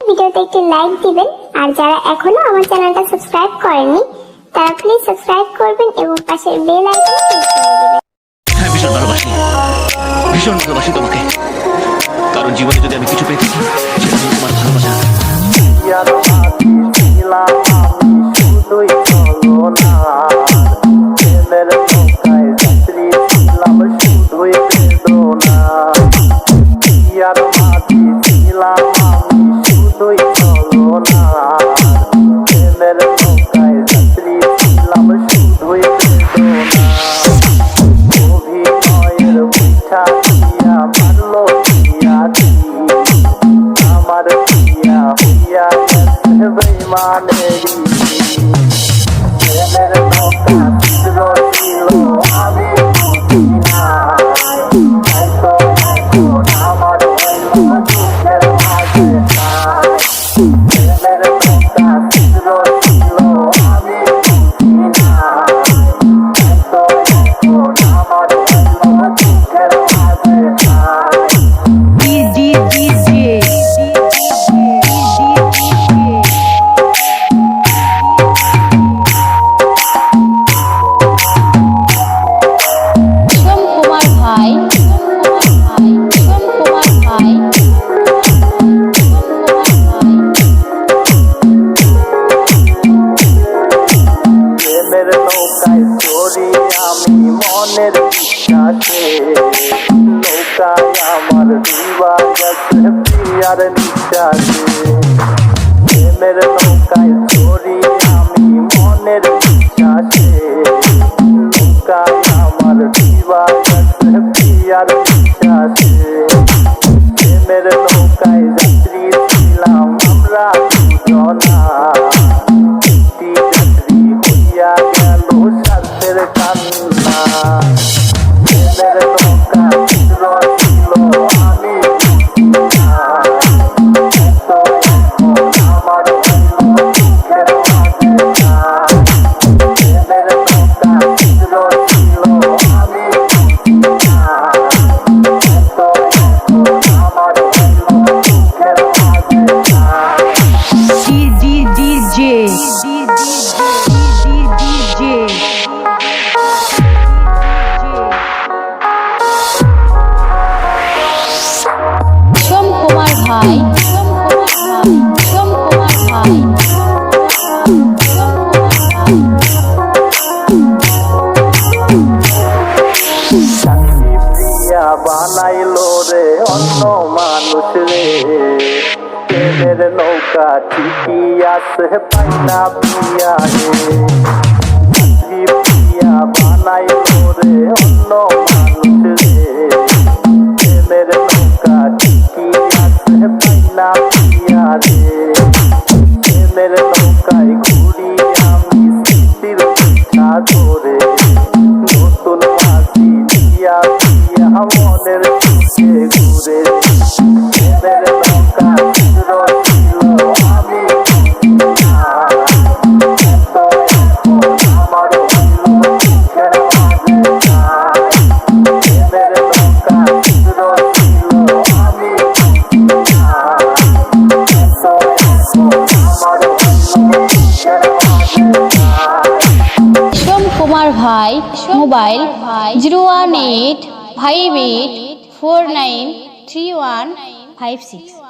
ভিডিওতে একটি লাইক দিবেন। আর যারা এখনো আমার চ্যানেলটা সাবস্ক্রাইব করেননি তারা প্লিজ সাবস্ক্রাইব করবেন এবং পাশের বেল আইকনে ক্লিক করে দিবেন। হ্যাঁ, ভীষণ ভালোবাসি তোমাকে, কারণ জীবনে যদি আমি কিছু পেয়ে থাকি সেটা হলো তোমার ভালোবাসা। মনের বিশ্বাসে নৌকায় আমার ডুবা গেছে প্রিয়ার নিঃশ্বাসে। প্রেমের নৌকায় চড়ি আমি মনের বিশ্বাসে নৌকায় আমার ডুবা গেছে প্রিয়ার নিঃশ্বাসে। প্রেমের নৌকায় যাত্রী ছিলাম আমরা দুজনা, একটি যাত্রী হইয়া গেল স্বার্থের কান্না। প্রেমের নৌকা ছিল আমি আমার দুঃখের মাঝে প্রেমের নৌকা ছিল আমি আমার দুঃখের মাঝে। বানাইলো রে অন্য মানুষ রে, প্রেমের নৌকা ঠিকই আছে পাই না প্রিয়া রে। প্রিয়া বানাইলো রে অন্য মানুষ রে, প্রেমের নৌকা ঠিকই আছে পাই না প্রিয়া রে। প্রেমের নৌকায় ঘুরি আমি স্মৃতির পিঠা ধরে, নতুন মাঝি দিয়া মনের পিছে ঘুরে। প্রেমের নৌকা ছিল আমি আমার দুঃখের মাঝে। প্রেমের নৌকা ছিল আমি আমার দুঃখের মাঝে। সোম কুমার ভাই, মোবাইল 01858493156।